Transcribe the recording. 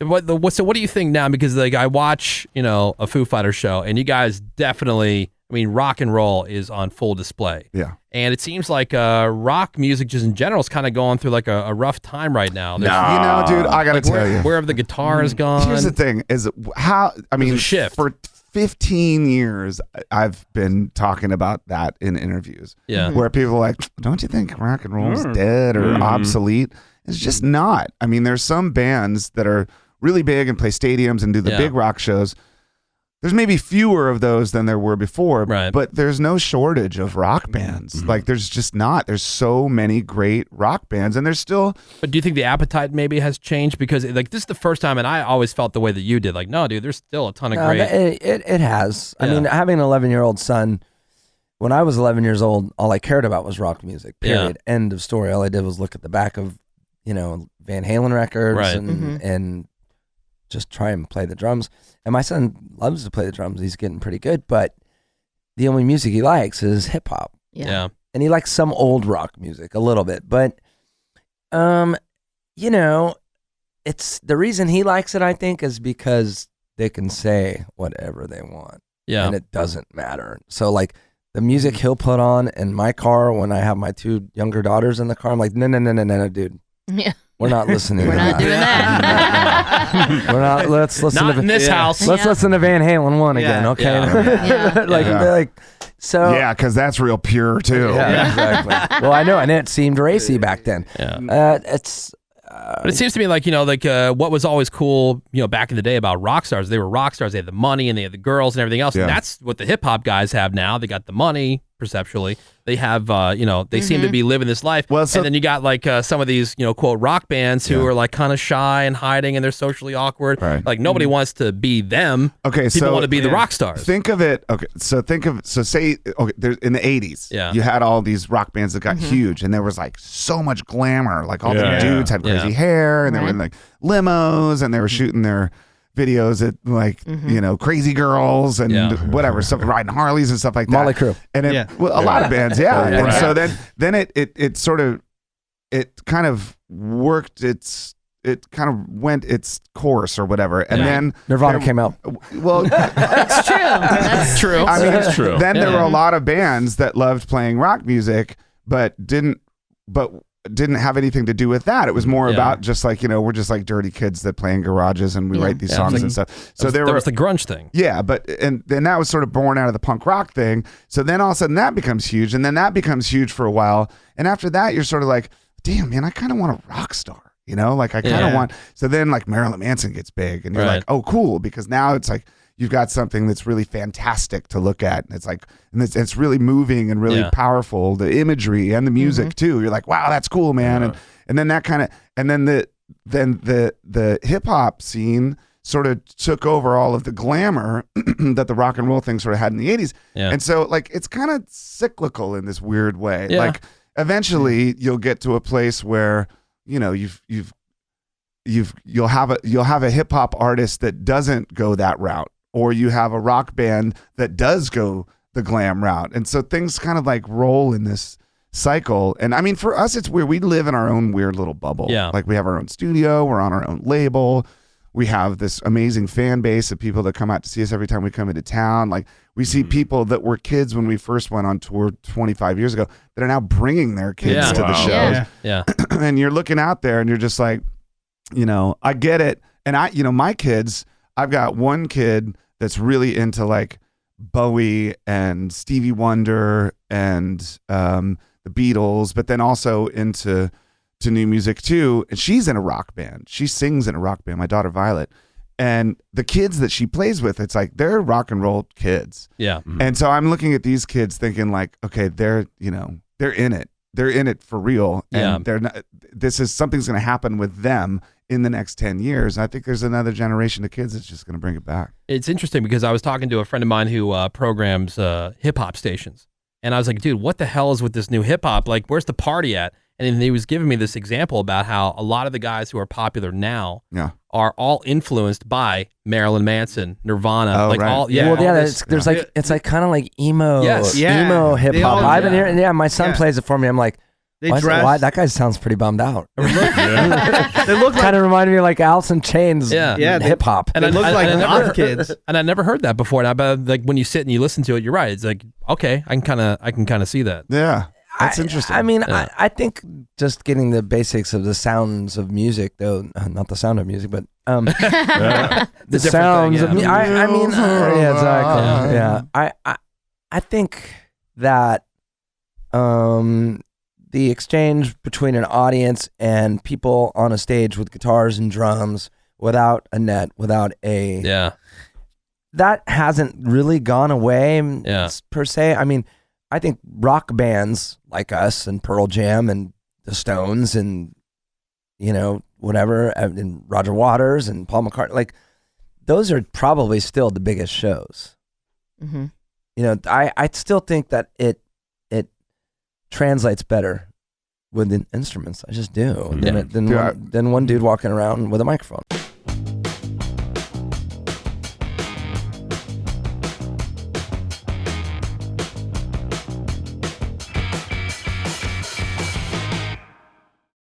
So what do you think now? Because like I watch, a Foo Fighters show, and you guys definitely, rock and roll is on full display. Yeah. And it seems like rock music just in general is kind of going through like a rough time right now. Dude, I got to tell you. Where have the guitars gone? Here's the thing is how, shift. For 15 years, I've been talking about that in interviews. Yeah. Where people are like, don't you think rock and roll is dead or obsolete? It's just not. There's some bands that are really big and play stadiums and do the big rock shows. There's maybe fewer of those than there were before, but there's no shortage of rock bands. Like there's just not. There's so many great rock bands, and there's still. But do you think the appetite maybe has changed? Because like this is the first time, and I always felt the way that you did. Like, no, dude, there's still a ton of great. It has. Yeah. Having an 11-year-old son, when I was 11 years old, all I cared about was rock music. Period. Yeah. End of story. All I did was look at the back of, Van Halen records and just try and play the drums. And my son loves to play the drums. He's getting pretty good, but the only music he likes is hip hop. Yeah. And he likes some old rock music a little bit, but it's the reason he likes it, I think, is because they can say whatever they want. Yeah. And it doesn't matter. So like the music he'll put on in my car when I have my 2 younger daughters in the car, I'm like, no, dude. Yeah. We're not listening. We're not doing that. We're not. Let's listen. Not in this house. Let's listen to Van Halen 1 again, okay? Yeah. So. Yeah, because that's real pure too. Yeah, exactly. Well, I know, and it seemed racy back then. Yeah. It's. But it seems to me like, what was always cool, back in the day about rock stars, they were rock stars. They had the money and they had the girls and everything else. Yeah. And that's what the hip hop guys have now. They got the money, perceptually. They have, they seem to be living this life. Well, so, and then you got like some of these, quote, rock bands who are like kind of shy and hiding and they're socially awkward. Right. Like nobody wants to be them. Okay, People want to be the rock stars. Think of it. Okay, so say, there's in the 80s, you had all these rock bands that got huge, and there was like so much glamour. Like all the dudes had crazy hair, and they were in like limos, and they were shooting their videos at like Crazy Girls and whatever stuff, riding Harleys and stuff like that. Motley Crue. And a lot of bands, and so then it sort of kind of worked it kind of went its course or whatever, and then Nirvana came out. Well, That's true. That's true. It's true. Then there were a lot of bands that loved playing rock music, but didn't have anything to do with that. It was more about just like, we're just like dirty kids that play in garages and we write these songs and stuff. So there was the grunge thing. Yeah, and then that was sort of born out of the punk rock thing. So then all of a sudden that becomes huge, and then that becomes huge for a while. And after that, you're sort of like, damn, man, I kind of want a rock star. Like I kind of want. So then like Marilyn Manson gets big, and you're like, oh, cool, because now it's like you've got something that's really fantastic to look at, and it's like, and it's really moving and really powerful. The imagery and the music too. You're like, wow, that's cool, man. And then that kind of, and then the hip hop scene sort of took over all of the glamour that the rock and roll thing sort of had in the 80s. Yeah. And so like it's kind of cyclical in this weird way. Like eventually you'll get to a place where you'll have a hip hop artist that doesn't go that route, or you have a rock band that does go the glam route, and so things kind of like roll in this cycle. And for us, it's weird. We live in our own weird little bubble. Yeah, like we have our own studio, we're on our own label, we have this amazing fan base of people that come out to see us every time we come into town. Like we see people that were kids when we first went on tour 25 years ago that are now bringing their kids to the shows. Yeah. And you're looking out there and you're just like, I get it. And my kids, I've got one kid that's really into like Bowie and Stevie Wonder and the Beatles, but then also into new music too. And she's in a rock band. She sings in a rock band, my daughter Violet. And the kids that she plays with, it's like they're rock and roll kids. Yeah. And so I'm looking at these kids thinking like, okay, they're in it. They're in it for real. And they're not, something's going to happen with them in the next 10 years. And I think there's another generation of kids that's just going to bring it back. It's interesting because I was talking to a friend of mine who programs hip hop stations. And I was like, dude, what the hell is with this new hip hop? Like, where's the party at? And he was giving me this example about how a lot of the guys who are popular now are all influenced by Marilyn Manson, Nirvana, there's like it's like kind of like emo hip hop. I've been hearing, my son plays it for me. I'm like, They Why dress. that guy sounds pretty bummed out. They look like Kind of reminded me of like Alice in Chains. Yeah. Yeah, hip hop. they look like goth kids. And I never heard that before. And I bet like when you sit and you listen to it, you're right. It's like, okay, I can kind of see that. Yeah. That's interesting. I mean, Yeah. I think just getting the basics of the sounds of music, though, not the sound of music, but the different sounds thing, of yeah. I mean, yeah, exactly. Yeah. I think that the exchange between an audience and people on a stage with guitars and drums without a net, without a that hasn't really gone away per se. I mean, I think rock bands like us and Pearl Jam and the Stones and whatever, and Roger Waters and Paul McCartney, like those are probably still the biggest shows. Mm-hmm. I still think that it translates better with the instruments. I just do than one dude walking around with a microphone.